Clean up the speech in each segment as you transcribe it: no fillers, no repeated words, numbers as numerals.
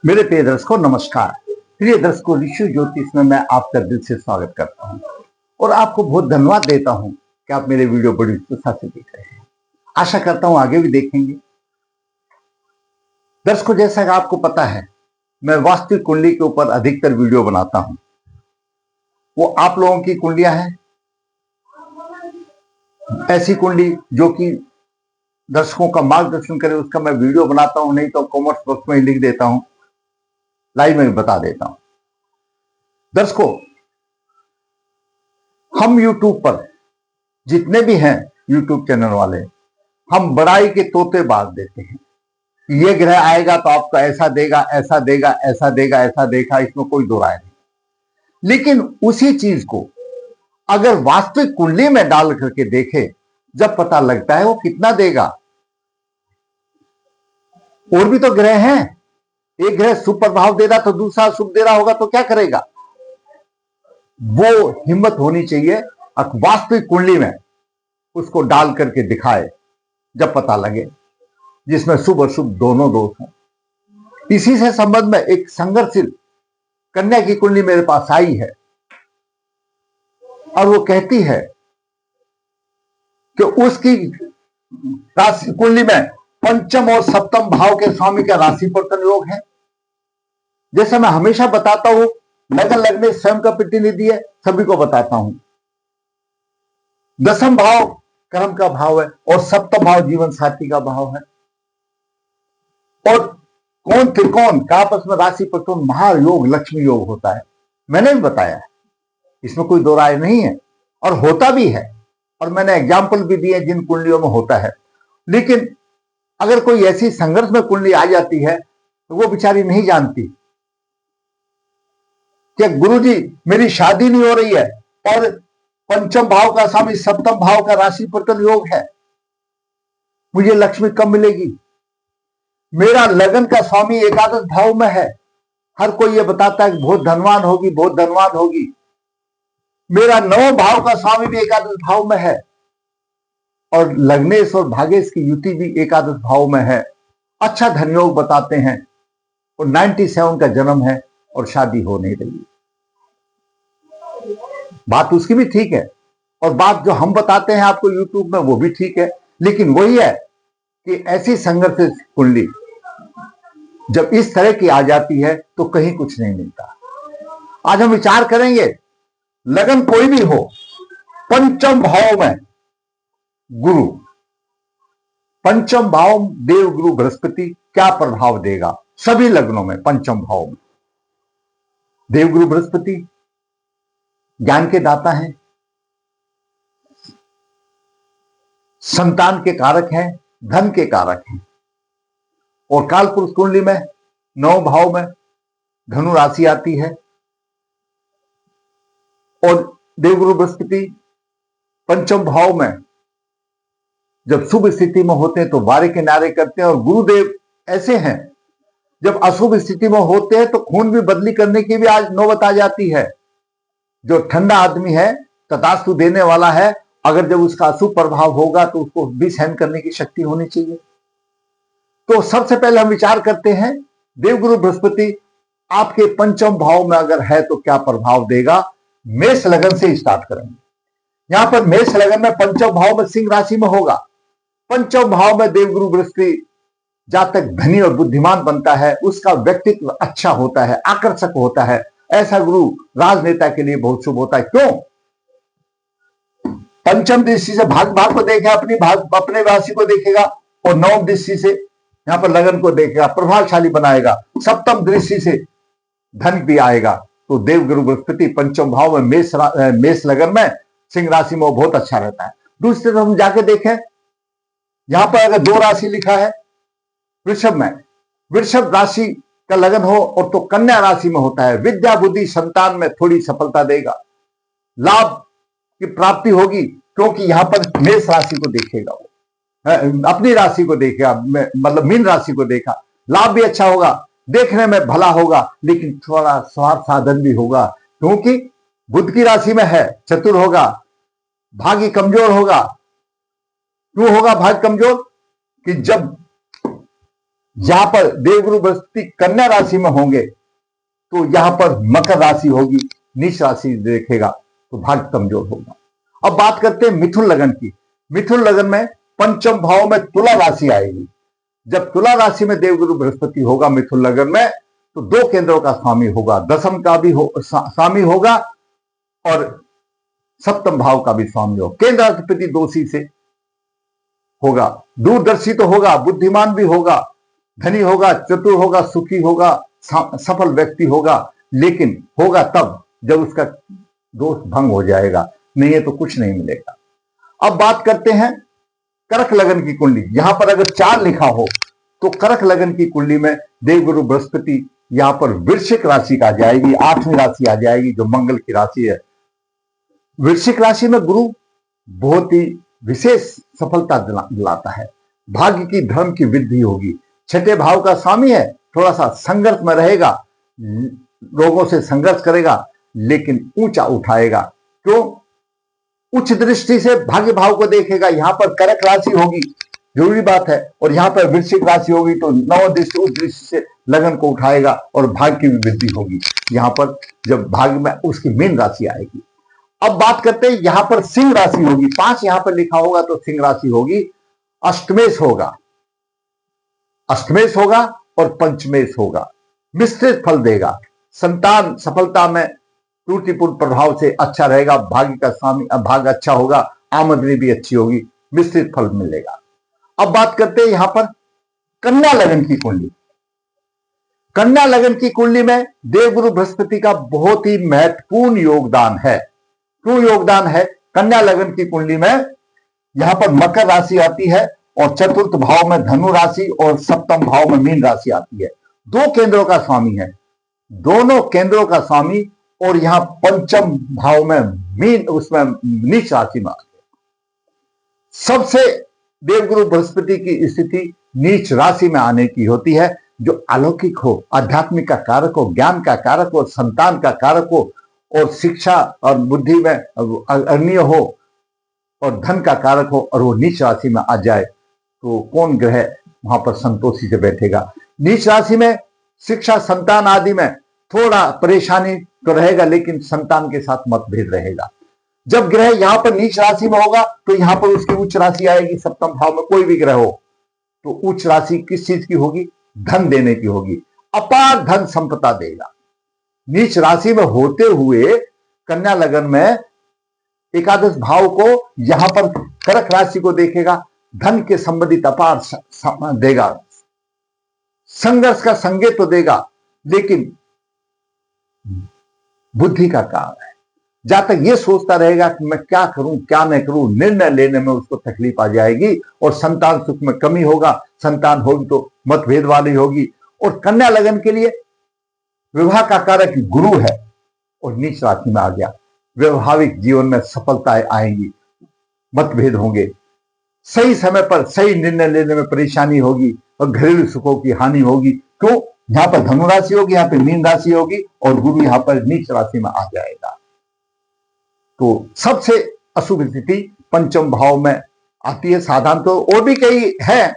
मेरे प्रिय दर्शकों नमस्कार। प्रिय दर्शकों, ऋषि ज्योतिष में मैं आपका दिल से स्वागत करता हूं और आपको बहुत धन्यवाद देता हूं कि आप मेरे वीडियो बड़ी उत्साह से देख रहे हैं। आशा करता हूं आगे भी देखेंगे। दर्शकों, जैसा कि आपको पता है, मैं वास्तविक कुंडली के ऊपर अधिकतर वीडियो बनाता हूं। वो आप लोगों की कुंडलियां हैं, ऐसी कुंडली जो कि दर्शकों का मार्गदर्शन करे, उसका मैं वीडियो बनाता हूं। नहीं तो कमेंट्स बॉक्स में लिख देता हूं, लाइव में बता देता हूं। दर्शकों, हम YouTube पर जितने भी हैं YouTube चैनल वाले, हम बड़ाई के तोते बाज देते हैं। ये ग्रह आएगा तो आपको ऐसा देगा, ऐसा देगा, ऐसा देगा, ऐसा देगा, इसमें कोई दो राय नहीं। लेकिन उसी चीज को अगर वास्तविक कुंडली में डाल करके देखे, जब पता लगता है वो कितना देगा। और भी तो ग्रह हैं, एक ग्रह शुभ प्रभाव दे रहा तो दूसरा शुभ दे रहा होगा तो क्या करेगा। वो हिम्मत होनी चाहिए वास्तविक कुंडली में उसको डाल करके दिखाए, जब पता लगे, जिसमें शुभ और शुभ दोनों दोष हैं। इसी से संबंध में एक संघर्षशील कन्या की कुंडली मेरे पास आई है और वो कहती है कि उसकी राशि कुंडली में पंचम और सप्तम भाव के स्वामी का राशि परिवर्तन योग है। जैसे मैं हमेशा बताता हूं, लगन लगने स्वयं का प्रतिनिधि है, सभी को बताता हूं। दसम भाव कर्म का भाव है और सप्तम भाव जीवन साथी का भाव है। और कौन त्रिकोण का आपस में राशि परिवर्तन महायोग लक्ष्मी योग होता है। मैंने भी बताया है, इसमें कोई दो राय नहीं है और होता भी है। और मैंने एग्जाम्पल भी दिए जिन कुंडलियों में होता है। लेकिन अगर कोई ऐसी संघर्ष में कुंडली आ जाती है तो वो बेचारी नहीं जानती कि गुरुजी मेरी शादी नहीं हो रही है और पंचम भाव का स्वामी सप्तम भाव का राशि परिवर्तन योग है, मुझे लक्ष्मी कब मिलेगी। मेरा लगन का स्वामी एकादश भाव में है, हर कोई ये बताता है कि बहुत धनवान होगी, बहुत धनवान होगी। मेरा नवम भाव का स्वामी भी एकादश भाव में है और लग्नेश और भागेश की युति भी एकादश भाव में है। अच्छा धनयोग बताते हैं और 97 का जन्म है और शादी हो नहीं रही। बात उसकी भी ठीक है और बात जो हम बताते हैं आपको YouTube में वो भी ठीक है। लेकिन वही है कि ऐसी संघर्ष कुंडली जब इस तरह की आ जाती है तो कहीं कुछ नहीं मिलता। आज हम विचार करेंगे, लगन कोई भी हो, पंचम भाव में गुरु, पंचम भाव देव गुरु बृहस्पति क्या प्रभाव देगा सभी लग्नों में। पंचम भाव में देव गुरु बृहस्पति ज्ञान के दाता हैं, संतान के कारक हैं, धन के कारक हैं। और काल पुरुष कुंडली में 9 भाव में धनु राशि आती है और देवगुरु बृहस्पति पंचम भाव में जब शुभ स्थिति में होते हैं तो वारे किनारे करते हैं। और गुरुदेव ऐसे हैं, जब अशुभ स्थिति में होते हैं तो खून भी बदली करने की भी आज नौबत आ जाती है। जो ठंडा आदमी है, तथास्तु देने वाला है, अगर जब उसका अशुभ प्रभाव होगा तो उसको भी सहन करने की शक्ति होनी चाहिए। तो सबसे पहले हम विचार करते हैं, देवगुरु बृहस्पति आपके पंचम भाव में अगर है तो क्या प्रभाव देगा। मेष लगन से स्टार्ट करेंगे। यहां पर मेष लगन में पंचम भाव में सिंह राशि में होगा। पंचम भाव में देवगुरु बृहस्पति जातक धनी और बुद्धिमान बनता है, उसका व्यक्तित्व अच्छा होता है, आकर्षक होता है। ऐसा गुरु राजनेता के लिए बहुत शुभ होता है। क्यों? पंचम दृष्टि से भाग को देखेगा, अपने राशि को देखेगा और नवम दृष्टि से यहां पर लगन को देखेगा, प्रभावशाली बनाएगा। सप्तम दृष्टि से धन भी आएगा। तो देवगुरु बृहस्पति पंचम भाव में मेष लगन में सिंह राशि में बहुत अच्छा रहता है। दूसरी तरफ हम जाके देखें, यहां पर अगर 2 राशि लिखा है वृषभ में, वृषभ राशि का लगन हो और तो कन्या राशि में होता है, विद्या बुद्धि संतान में थोड़ी सफलता देगा, लाभ की प्राप्ति होगी। क्योंकि यहां पर मेष राशि को देखेगा, वो अपनी राशि को देखेगा, मतलब मीन राशि को देखा, लाभ भी अच्छा होगा, देखने में भला होगा, लेकिन थोड़ा स्वार्थ साधन भी होगा। क्योंकि बुध की राशि में है, चतुर होगा, भाग्य कमजोर होगा। क्यों होगा भाग्य कमजोर? कि जब यहां पर देवगुरु बृहस्पति कन्या राशि में होंगे तो यहां पर मकर राशि होगी, नीच राशि देखेगा तो भाग्य कमजोर होगा। अब बात करते हैं मिथुन लगन की। मिथुन लगन में पंचम भाव में तुला राशि आएगी। जब तुला राशि में देवगुरु बृहस्पति होगा मिथुन लगन में तो 2 केंद्रों का स्वामी होगा, दशम का भी स्वामी होगा और सप्तम भाव का भी स्वामी होगा। केंद्र अधिपति दोषी से होगा, दूरदर्शी तो होगा, बुद्धिमान भी होगा, धनी होगा, चतुर होगा, सुखी होगा, सफल व्यक्ति होगा, लेकिन होगा तब जब उसका दोष भंग हो जाएगा, नहीं है तो कुछ नहीं मिलेगा। अब बात करते हैं कर्क लगन की कुंडली। यहां पर अगर 4 लिखा हो तो कर्क लगन की कुंडली में देवगुरु बृहस्पति यहां पर वृश्चिक राशि का आ जाएगी, 8वीं राशि आ जाएगी जो मंगल की राशि है। वृश्चिक राशि में गुरु बहुत ही विशेष सफलता दिलाता है, भाग्य की धर्म की वृद्धि होगी। 6ठे भाव का स्वामी है, थोड़ा सा संघर्ष में रहेगा, लोगों से संघर्ष करेगा लेकिन ऊंचा उठाएगा। क्यों? उच्च दृष्टि से भाग्य भाव को देखेगा। यहां पर कर्क राशि होगी, जरूरी बात है, और यहां पर वृश्चिक राशि होगी तो नव दृष्टि उच्च दृष्टि से लगन को उठाएगा और भाग्य की भी वृद्धि होगी। यहां पर जब भाग्य में उसकी मीन राशि आएगी। अब बात करते हैं यहां पर सिंह राशि होगी। 5 यहां पर लिखा होगा तो सिंह राशि होगी। अष्टमेश होगा, अष्टमेश होगा और पंचमेश होगा। मिश्रित फल देगा। संतान सफलता में त्रुटिपूर्ण प्रभाव से अच्छा रहेगा, भाग्य का स्वामी भाग्य अच्छा होगा, आमदनी भी अच्छी होगी, मिश्रित फल मिलेगा। अब बात करते हैं यहां पर कन्या लगन की कुंडली। कन्या लगन की कुंडली में देवगुरु बृहस्पति का बहुत ही महत्वपूर्ण योगदान है। क्यों योगदान है? कन्या लगन की कुंडली में यहां पर मकर राशि आती है और चतुर्थ भाव में धनु राशि और सप्तम भाव में मीन राशि आती है। 2 केंद्रों का स्वामी है, दोनों केंद्रों का स्वामी, और यहां पंचम भाव में मीन उसमें नीच राशि में आती है। सबसे देवगुरु बृहस्पति की स्थिति नीच राशि में आने की होती है, जो अलौकिक हो, आध्यात्मिक का कारक हो, ज्ञान का कारक हो, संतान का कारक हो और शिक्षा और बुद्धि में अग्रणीय हो और धन का कारक हो, और वो नीच राशि में आ जाए तो कौन ग्रह वहां पर संतोषी से बैठेगा? नीच राशि में शिक्षा, संतान आदि में थोड़ा परेशानी तो रहेगा, लेकिन संतान के साथ मतभेद रहेगा। जब ग्रह यहां पर नीच राशि में होगा तो यहां पर उसकी उच्च राशि आएगी। सप्तम भाव में कोई भी ग्रह हो तो उच्च राशि किस चीज की होगी? धन देने की होगी, अपार धन संपदा देगा। नीच राशि में होते हुए कन्या लगन में एकादश भाव को यहां पर कर्क राशि को देखेगा, धन के संबंधित अपार देगा, संघर्ष का संकेत तो देगा, लेकिन बुद्धि का काम है। जहां तक ये सोचता रहेगा कि मैं क्या करूं क्या नहीं करूं, निर्णय लेने में उसको तकलीफ आ जाएगी और संतान सुख में कमी होगा, संतान होगी तो मतभेद वाली होगी। और कन्या लगन के लिए विवाह का कारक गुरु है और नीच राशि में आ गया, वैवाहिक जीवन में सफलताएं आएंगी, मतभेद होंगे, सही समय पर सही निर्णय लेने में परेशानी होगी और घरेलू सुखों की हानि होगी। क्यों? यहां पर धनु राशि होगी, यहां पर मीन राशि होगी और गुरु यहां पर नीच राशि में आ जाएगा। तो सबसे अशुभ स्थिति पंचम भाव में आती है। साधारण तो और भी कई है,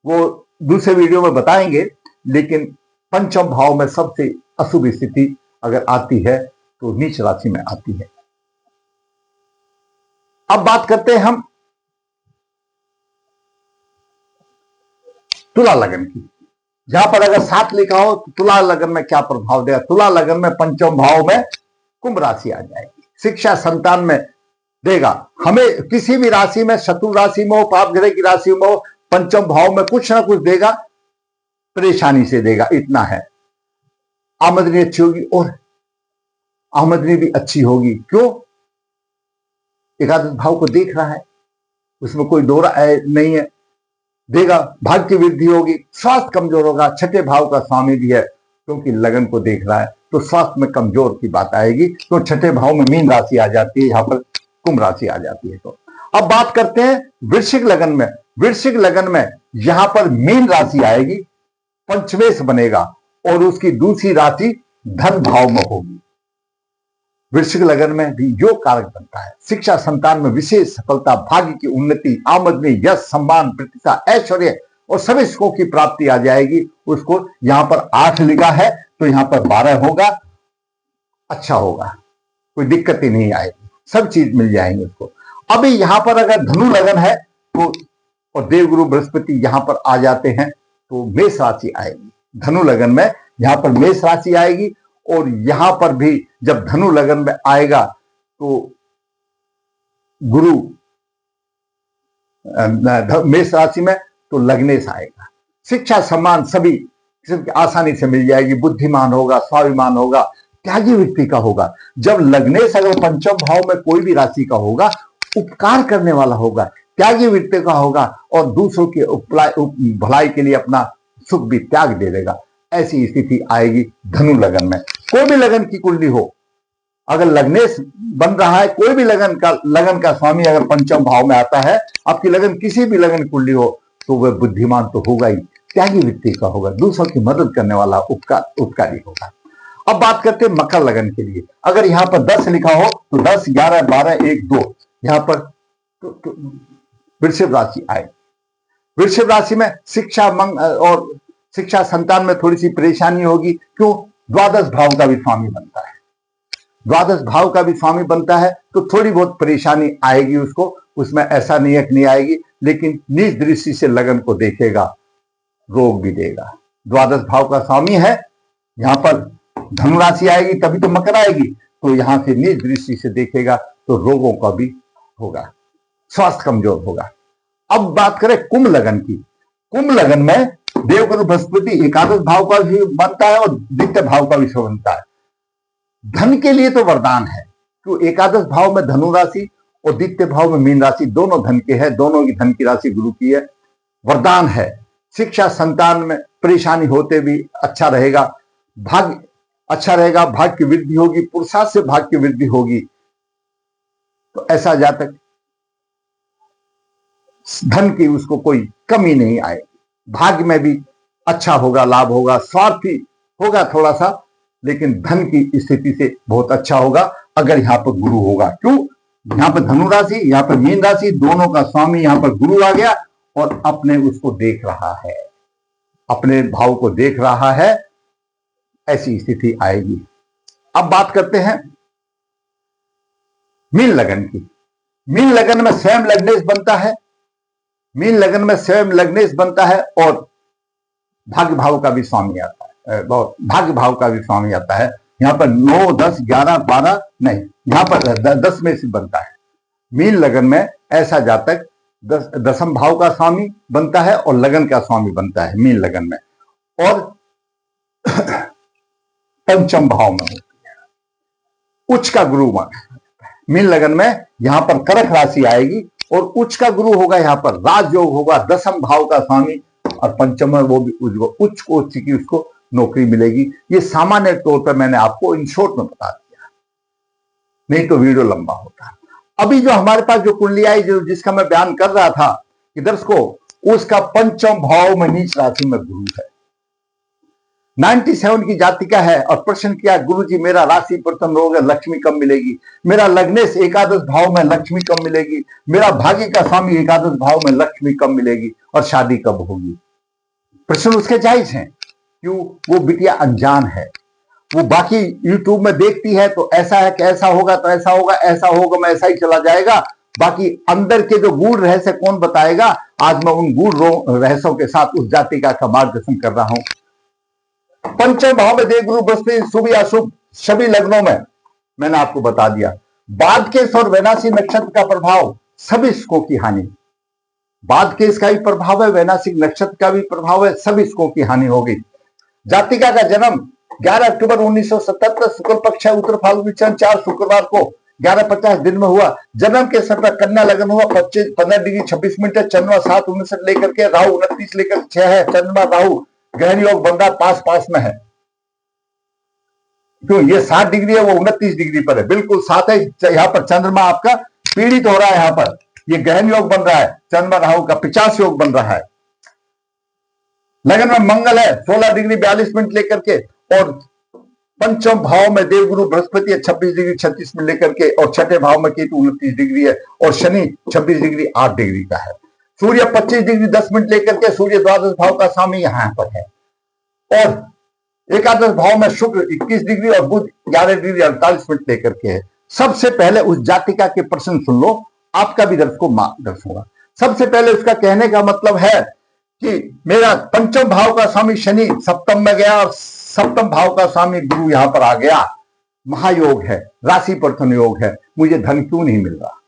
वो दूसरे वीडियो में बताएंगे, लेकिन पंचम भाव में सबसे अशुभ स्थिति अगर आती है तो नीच राशि में आती है। अब बात करते हैं हम तुला लगन की। जहां पर अगर 7 लिखा हो तो तुला लगन में क्या प्रभाव देगा? तुला लगन में पंचम भाव में कुंभ राशि आ जाएगी, शिक्षा संतान में देगा। हमें किसी भी राशि में, शत्रु राशि में हो, पाप ग्रह की राशि में हो, पंचम भाव में कुछ ना कुछ देगा, परेशानी से देगा, इतना है। आमदनी अच्छी होगी और आमदनी भी अच्छी होगी। क्यों? एकादश भाव को देख रहा है, उसमें कोई दो राय नहीं है, देगा। भाग्य की वृद्धि होगी, स्वास्थ्य कमजोर होगा, 6ठे भाव का स्वामी भी है क्योंकि लगन को देख रहा है, तो स्वास्थ्य में कमजोर की बात आएगी। तो 6ठे भाव में मीन राशि आ जाती है, यहां पर कुंभ राशि आ जाती है। तो अब बात करते हैं वृश्चिक लगन में। वृश्चिक लगन में यहां पर मीन राशि आएगी, पंचमेश बनेगा और उसकी दूसरी राशि धन भाव में होगी। वृश्चिक लगन में भी योग कारक बनता है। शिक्षा संतान में विशेष सफलता, भाग्य की उन्नति, आमदनी, यश, सम्मान, प्रतिष्ठा, ऐश्वर्य, और सभी सुखों की प्राप्ति आ जाएगी। उसको यहां पर 8 लिखा है तो यहां पर 12 होगा, अच्छा होगा, कोई दिक्कत ही नहीं आएगी, सब चीज मिल जाएंगे उसको। अभी यहां पर अगर धनु लगन है तो और देवगुरु बृहस्पति यहां पर आ जाते हैं तो मेष राशि आएगी। धनु लगन में यहां पर मेष राशि आएगी और यहां पर भी जब धनु लगन में आएगा तो गुरु मेष राशि में तो लग्नेश आएगा। शिक्षा सम्मान सभी आसानी से मिल जाएगी, बुद्धिमान होगा, स्वाभिमान होगा, त्यागी व्यक्ति का होगा। जब लग्नेश अगर पंचम भाव में कोई भी राशि का होगा, उपकार करने वाला होगा, त्यागी व्यक्ति का होगा और दूसरों की भलाई के लिए अपना सुख भी त्याग दे देगा। ऐसी स्थिति आएगी धनु लगन में। कोई भी लगन की कुंडली हो, अगर लग्नेश बन रहा है, कोई भी लगन का स्वामी अगर पंचम भाव में आता है, आपकी लगन किसी भी लगन कुंडली हो तो वह बुद्धिमान तो होगा ही, त्यागी व्यक्ति का होगा, दूसरों की मदद करने वाला उपकारी होगा। अब बात करते हैं मकर लगन के लिए। अगर यहाँ पर 10 लिखा हो तो 10, 11, 12, 1, 2 यहाँ पर वृषभ राशि आए। वृषभ राशि में शिक्षा और शिक्षा संतान में थोड़ी सी परेशानी होगी। क्यों? द्वादश भाव का भी स्वामी बनता है, द्वादश भाव का भी स्वामी बनता है तो थोड़ी बहुत परेशानी आएगी उसको। उसमें ऐसा नहीं है कि नहीं आएगी, लेकिन नीच दृष्टि से लगन को देखेगा, रोग भी देगा। द्वादश भाव का स्वामी है, यहां पर धनु राशि आएगी तभी तो मकर आएगी, तो यहां से नीच दृष्टि से देखेगा तो रोगों का भी होगा, स्वास्थ्य कमजोर होगा। अब बात करें कुंभ लगन की। कुंभ लगन में देवगुरु बृहस्पति एकादश भाव का भी बनता है और द्वितीय भाव का भी बनता है। धन के लिए तो वरदान है, तो एकादश भाव में धनु राशि और द्वितीय भाव में मीन राशि, दोनों धन के हैं, दोनों की धन की राशि गुरु की है, वरदान है। शिक्षा संतान में परेशानी होते भी अच्छा रहेगा, भाग्य अच्छा रहेगा, भाग्य की वृद्धि होगी, पुरुषार्थ से भाग्य की वृद्धि होगी। तो ऐसा जातक धन की उसको कोई कमी नहीं आएगी, भाग्य में भी अच्छा होगा, लाभ होगा, स्वार्थी होगा थोड़ा सा, लेकिन धन की स्थिति से बहुत अच्छा होगा अगर यहाँ पर गुरु होगा। क्यों? यहाँ पर धनु राशि, यहाँ पर मीन राशि, दोनों का स्वामी यहाँ पर गुरु आ गया और अपने उसको देख रहा है, अपने भाव को देख रहा है, ऐसी स्थिति आएगी। अब बात करते हैं मीन लगन की। मीन लगन में स्वयं लग्नेश बनता है, मीन लगन में स्वयं लग्नेश बनता है और भाग्य भाव का भी स्वामी आता है, भाग्य भाव का भी स्वामी आता है। यहाँ पर 9, 10, 11, 12 नहीं, यहाँ पर 10 में से बनता है। मीन लगन में ऐसा जातक दसम भाव का स्वामी बनता है और लगन का स्वामी बनता है मीन लगन में, और पंचम भाव में होती है। उच्च का गुरु मीन लगन में यहाँ पर कर्क राशि आएगी और उच्च का गुरु होगा, यहाँ पर राजयोग होगा, दसम भाव का स्वामी, और पंचम में वो भी उच्च को उच्च की उसको नौकरी मिलेगी। ये सामान्य तौर पर मैंने आपको इन शॉर्ट में बता दिया, नहीं तो वीडियो लंबा होता। अभी जो हमारे पास जो कुंडली आई, जो जिसका मैं बयान कर रहा था कि दर्शकों, उसका पंचम भाव में नीच राशि में गुरु है, 97 की जातिका है और प्रश्न किया गुरुजी मेरा राशि प्रथम रोग है, लक्ष्मी कब मिलेगी? मेरा लग्नेश एकादश भाव में, लक्ष्मी कब मिलेगी? मेरा भाग्य का स्वामी एकादश भाव में, लक्ष्मी कब मिलेगी? और शादी कब होगी? प्रश्न उसके जायज हैं। क्यों? वो बिटिया अनजान है, वो बाकी यूट्यूब में देखती है तो ऐसा है कि ऐसा होगा तो ऐसा होगा, ऐसा होगा मैं ऐसा ही चला जाएगा, बाकी अंदर के जो गूढ़ रहस्य कौन बताएगा? आज मैं उन गूढ़ रहस्यों के साथ उस जातिका का मार्गदर्शन कर रहा हूं। पंचम भाव में देवगुरु बृहस्पति शुभ या शुभ सभी लग्नों में मैंने आपको बता दिया। बादकेश और वैनासी नक्षत्र का प्रभाव सभी सुखों की हानि, बादकेश का भी प्रभाव है, वैनासिक नक्षत्र का भी प्रभाव है, सभी सुखों की हानि होगी। जातिका का जन्म 11 अक्टूबर 1977 शुक्ल पक्ष है, उत्तर फाल्गुनी चंद्र 4 शुक्रवार को 11:50 दिन में हुआ। जन्म के समय कन्या लगन हुआ, 15 डिग्री 26 मिनट है, चंद्रमा 7:59 लेकर के, राहु 29 लेकर 6 है, चंद्रमा राहु गहन योग बन रहा, पास में है। क्यों? ये 7 डिग्री है, वो 29 डिग्री पर है, बिल्कुल 7 है। यहाँ पर चंद्रमा आपका पीड़ित हो रहा है, यहाँ पर ये गहन योग बन रहा है, चंद्रमा राहु का 50 योग बन रहा है। लगन में मंगल है 16 डिग्री 42 मिनट लेकर के, और पंचम भाव में देवगुरु बृहस्पति है 26 डिग्री 36 मिनट लेकर के, और छठे भाव में केतु 29 डिग्री है, और शनि 26 डिग्री 8 डिग्री का है। सूर्य 25 डिग्री 10 मिनट लेकर के सूर्य द्वादश भाव का स्वामी यहां पर है, और एकादश भाव में शुक्र 21 डिग्री और बुध 11 डिग्री 48 मिनट लेकर के है। सबसे पहले उस जातिका के प्रश्न सुन लो, आपका भी दर्श को मार्गदर्शन होगा। सबसे पहले उसका कहने का मतलब है कि मेरा पंचम भाव का स्वामी शनि सप्तम में गया और सप्तम भाव का स्वामी गुरु यहां पर आ गया, महायोग है, राशि परिवर्तन योग है, मुझे धन क्यों नहीं मिल रहा?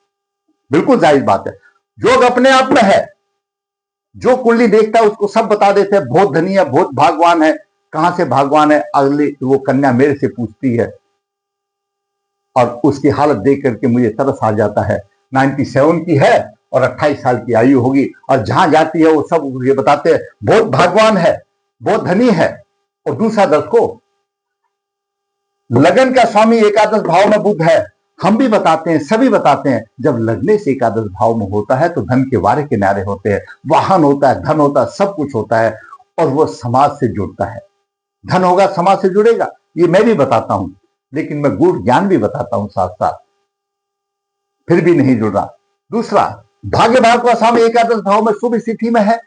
बिल्कुल जायज बात है, योग अपने आप में है, जो कुंडली देखता है उसको सब बता देते हैं, बहुत धनी है, बहुत भागवान है। कहां से भागवान है? अगली वो कन्या मेरे से पूछती है और उसकी हालत देख करके मुझे तरस आ जाता है। 97 की है और 28 साल की आयु होगी, और जहां जाती है वो सब ये बताते हैं बहुत भागवान है, बहुत धनी है। और दूसरा दर्श को लगन का स्वामी एकादश भाव में बुध है। हम भी बताते हैं, सभी बताते हैं, जब लगने से एकादश भाव में होता है तो धन के वारे किनारे होते हैं, वाहन होता है, धन होता है, सब कुछ होता है, और वो समाज से जुड़ता है। धन होगा समाज से जुड़ेगा, ये मैं भी बताता हूं, लेकिन मैं गूढ़ ज्ञान भी बताता हूं साथ साथ, फिर भी नहीं जुड़ रहा। दूसरा, भाग्य भाव का स्वामी एकादश भाव में शुभ स्थिति में है।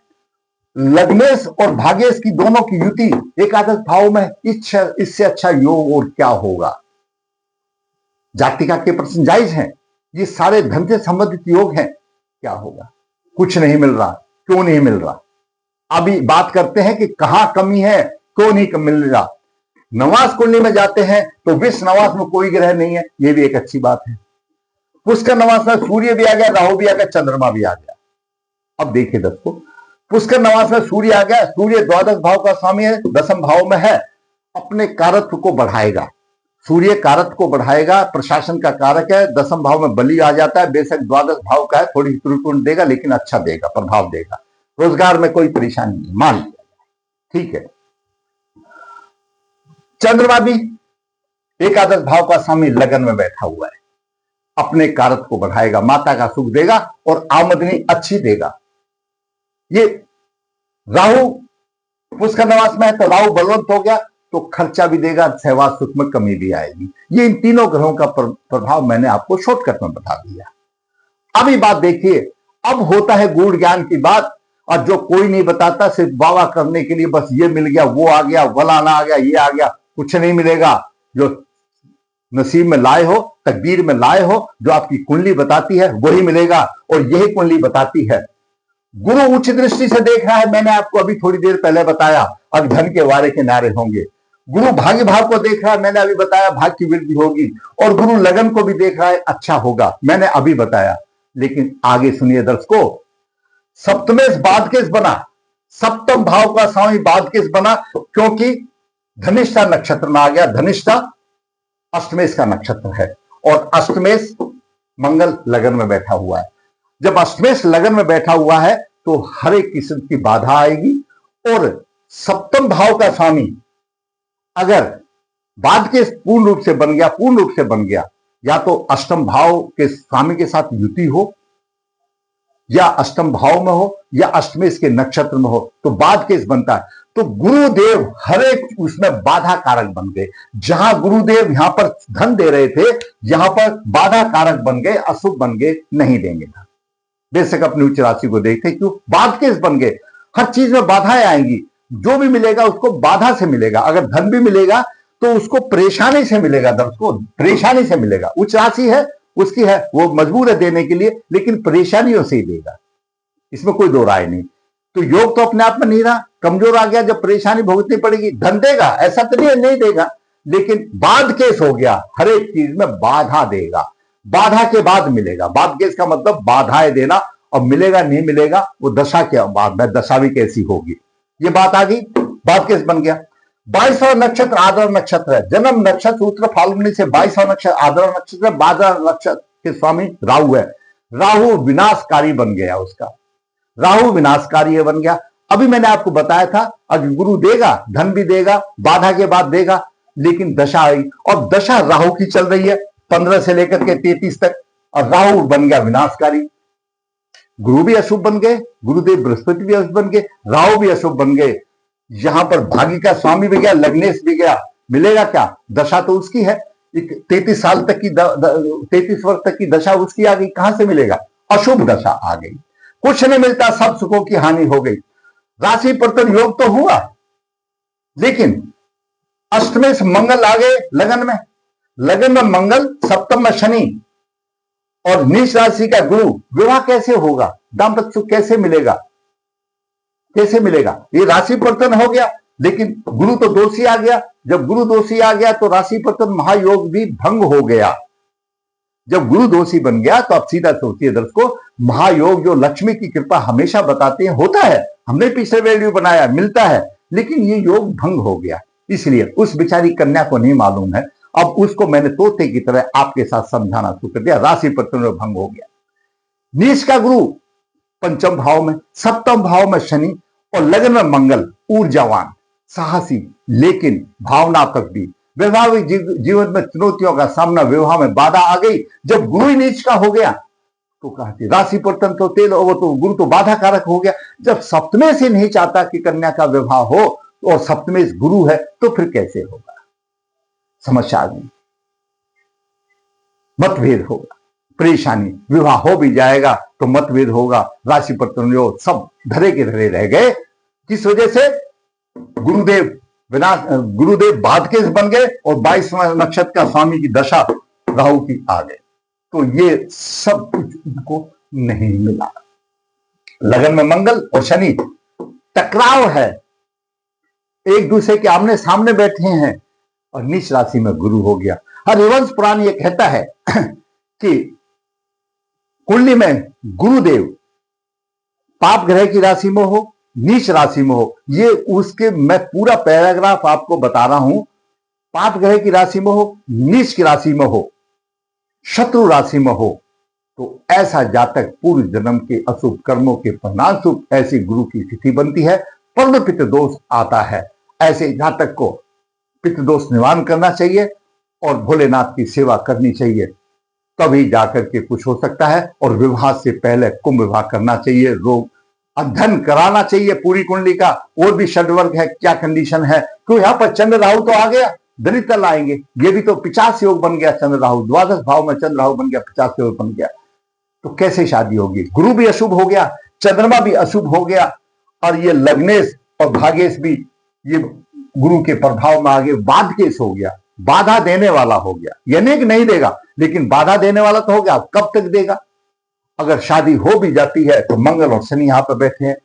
लग्नेश और भाग्येश की दोनों की युति एकादश भाव में, इससे अच्छा योग और क्या होगा? जातिका के प्रश्न जायज हैं, ये सारे धन से संबंधित योग हैं, क्या होगा? कुछ नहीं मिल रहा, क्यों नहीं मिल रहा? अभी बात करते हैं कि कहां कमी है, क्यों नहीं मिल रहा। नवास कुंडली में जाते हैं तो विश्व नवास में कोई ग्रह नहीं है, ये भी एक अच्छी बात है। पुष्कर नवास में सूर्य भी आ गया, राहु भी आ गया, चंद्रमा भी आ गया। अब देखिए दोस्तों, पुष्कर नवास में सूर्य आ गया, सूर्य द्वादश भाव का स्वामी है, दसम भाव में है, अपने कारत्व को बढ़ाएगा। सूर्य कारक को बढ़ाएगा, प्रशासन का कारक है, दसम भाव में बलि आ जाता है, बेशक द्वादश भाव का है, थोड़ी त्रिकोण देगा लेकिन अच्छा देगा, प्रभाव देगा, रोजगार में कोई परेशानी नहीं, मान लिया, ठीक है। चंद्रमा भी एकादश भाव का स्वामी लगन में बैठा हुआ है, अपने कारक को बढ़ाएगा, माता का सुख देगा और आमदनी अच्छी देगा। ये राहु पुष्कर नवास में है तो राहु बलवंत हो गया तो खर्चा भी देगा, सहवास सुख में कमी भी आएगी। ये इन तीनों ग्रहों का प्रभाव मैंने आपको शॉर्टकट में बता दिया। अभी बात देखिए, अब होता है गूढ़ ज्ञान की बात, और जो कोई नहीं बताता, सिर्फ वावा करने के लिए बस ये मिल गया, वो आ गया, फलाना आ गया, ये आ गया, कुछ नहीं मिलेगा। जो नसीब में लाए हो, तकदीर में लाए हो, जो आपकी कुंडली बताती है वही मिलेगा, और यही कुंडली बताती है। गुरु उच्च दृष्टि से देख रहा है, मैंने आपको अभी थोड़ी देर पहले बताया, अब धन के वारे किनारे होंगे। गुरु भाग्य भाव को देख रहा है, मैंने अभी बताया भाग्य की वृद्धि होगी, और गुरु लगन को भी देख रहा है, अच्छा होगा, मैंने अभी बताया। लेकिन आगे सुनिए दर्शकों, सप्तमेश बादकेश बना, सप्तम भाव का स्वामी बादकेश बना, क्योंकि धनिष्ठा नक्षत्र में आ गया। धनिष्ठा अष्टमेश का नक्षत्र है, और अष्टमेश मंगल लगन में बैठा हुआ है। जब अष्टमेश लगन में बैठा हुआ है तो हर एक किस्म की बाधा आएगी, और सप्तम भाव का स्वामी अगर बादकेश पूर्ण रूप से बन गया, या तो अष्टम भाव के स्वामी के साथ युति हो, या अष्टम भाव में हो, या अष्टमेश के नक्षत्र में हो, तो बादकेश बनता है। तो गुरुदेव हर एक उसमें बाधा कारक बन गए। जहां गुरुदेव यहां पर धन दे रहे थे, यहां पर बाधा कारक बन गए, अशुभ बन गए, नहीं देंगे धन। बेशक अपनी उच्च राशि को देखते, क्यों? बादकेश बन गए, हर चीज में बाधाएं आएंगी, जो भी मिलेगा उसको बाधा से मिलेगा। अगर धन भी मिलेगा तो उसको परेशानी से मिलेगा, दोस्तों परेशानी से मिलेगा। उच्च राशि है उसकी है, वो मजबूर है देने के लिए, लेकिन परेशानियों से ही देगा, इसमें कोई दो राय नहीं। तो योग तो अपने आप में नहीं रहा, कमजोर आ गया, जब परेशानी भुगतनी पड़ेगी। धन देगा ऐसा तो नहीं देगा, लेकिन बादकेश हो गया, हर एक चीज में बाधा देगा, बाधा के बाद मिलेगा। बादकेश का मतलब बाधाएं देना, और मिलेगा नहीं मिलेगा वो दशा के बाद में, दशा भी कैसी होगी, ये बात आ गई। बादकेश बन गया। 22वां नक्षत्र आद्रा नक्षत्र है, जन्म नक्षत्र उत्तर फाल्गुनी से 22वां नक्षत्र आद्रा नक्षत्र, आद्रा नक्षत्र के स्वामी राहु है। राहु विनाशकारी बन गया, उसका राहु विनाशकारी बन गया। अभी मैंने आपको बताया था, अब गुरु देगा, धन भी देगा, बाधा के बाद देगा, लेकिन दशा आई, और दशा राहु की चल रही है 15 से लेकर के 33 तक, और राहु बन गया विनाशकारी। गुरु भी अशुभ बन गए, गुरुदेव बृहस्पति भी अशुभ बन गए, राहु भी अशुभ बन गए। यहां पर भाग्य का स्वामी भी गया, लग्नेश भी गया, मिलेगा क्या? दशा तो उसकी है, 33 साल तक की 33 वर्ष तक की दशा उसकी आ गई, कहां से मिलेगा? अशुभ दशा आ गई। कुछ नहीं मिलता, सब सुखों की हानि हो गई। राशि परिवर्तन योग तो हुआ, लेकिन अष्टमें से मंगल आ गए लगन में, लगन में मंगल, सप्तम में शनि और नीच राशि का गुरु, विवाह कैसे होगा, दाम्पत्य सुख कैसे मिलेगा, कैसे मिलेगा? ये राशि परिवर्तन हो गया, लेकिन गुरु तो दोषी आ गया। जब गुरु दोषी आ गया तो राशि परिवर्तन महायोग भी भंग हो गया। जब गुरु दोषी बन गया तो आप सीधा सोचिए दर्शकों, महायोग जो लक्ष्मी की कृपा हमेशा बताते हैं होता है, हमने पिछले वीडियो बनाया, मिलता है, लेकिन ये योग भंग हो गया। इसलिए उस बेचारी कन्या को नहीं मालूम है, अब उसको मैंने तोते की तरह आपके साथ समझाना शुरू कर दिया। राशि परिवर्तन में भंग हो गया। नीच का गुरु पंचम भाव में, सप्तम भाव में शनि और लगन में मंगल, ऊर्जावान, साहसी, लेकिन भावनात्मक भी। वैवाहिक जीवन में चुनौतियों का सामना, विवाह में बाधा आ गई। जब गुरु ही नीच का हो गया तो कहते राशि परिवर्तन तो तेल, वो तो गुरु तो बाधा कारक हो गया। जब सप्तमे से नहीं चाहता कि कन्या का विवाह हो और सप्तमे से गुरु है तो फिर कैसे होगा? समस्या आ गई, मतभेद होगा, परेशानी, विवाह हो भी जाएगा तो मतभेद होगा। राशि परिवर्तन योग सब धरे के धरे रह गए। किस वजह से? गुरुदेव बाधकेश बन गए और 22वां नक्षत्र का स्वामी की दशा राहु की आ गई, तो ये सब कुछ उनको नहीं मिला। लगन में मंगल और शनि, टकराव है, एक दूसरे के आमने सामने बैठे हैं, और नीच राशि में गुरु हो गया। हरिवंश पुराण ये कहता है कि कुंडली में गुरुदेव पाप ग्रह की राशि में हो, नीच राशि में हो, ये उसके मैं पूरा पैराग्राफ आपको बता रहा हूं। पाप ग्रह की राशि में हो, नीच की राशि में हो, शत्रु राशि में हो, तो ऐसा जातक पूर्व जन्म के अशुभ कर्मों के परिणाम स्वरूप ऐसी गुरु की स्थिति बनती है, पर्ण पितृ दोष आता है। ऐसे जातक को पितृ दोष निवारण करना चाहिए और भोलेनाथ की सेवा करनी चाहिए, तभी जाकर के कुछ हो सकता है। और विवाह से पहले कुंभ विवाह करना चाहिए, रोग अध्ययन कराना चाहिए पूरी कुंडली का, और भी षड्वर्ग है, क्या कंडीशन है, क्यों यहां पर चंद्र राहु तो आ गया, दरिद्र लाएंगे, ये भी तो 50 योग बन गया। चंद्र राहु द्वादश भाव में चंद्र राहु बन गया, 50 योग बन गया, तो कैसे शादी होगी? गुरु भी अशुभ हो गया, चंद्रमा भी अशुभ हो गया, और ये लग्नेश और भागेश भी ये गुरु के प्रभाव में आगे बाधकेश हो गया, बाधा देने वाला हो गया। यानी कि नहीं देगा, लेकिन बाधा देने वाला तो हो गया, कब तक देगा? अगर शादी हो भी जाती है तो मंगल और शनि यहां पर बैठे हैं,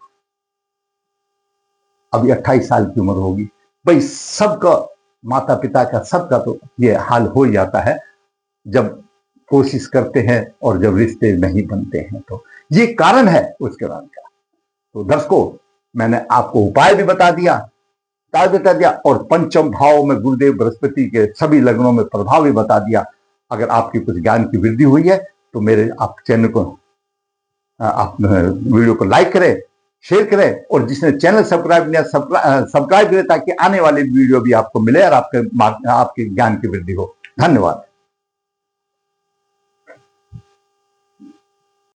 अभी 28 साल की उम्र होगी भाई, सबका माता पिता का सबका तो ये हाल हो ही जाता है जब कोशिश करते हैं और जब रिश्ते नहीं बनते हैं, तो ये कारण है उसके बाद का। तो दर्शकों, मैंने आपको उपाय भी बता दिया और पंचम भाव में गुरुदेव बृहस्पति के सभी लग्नों में प्रभाव भी बता दिया। अगर आपकी कुछ ज्ञान की वृद्धि हुई है तो मेरे आप चैनल को, आप वीडियो को लाइक करें, शेयर करें, और जिसने चैनल सब्सक्राइब करें ताकि आने वाली वीडियो भी आपको मिले और आपके ज्ञान की वृद्धि हो। धन्यवाद।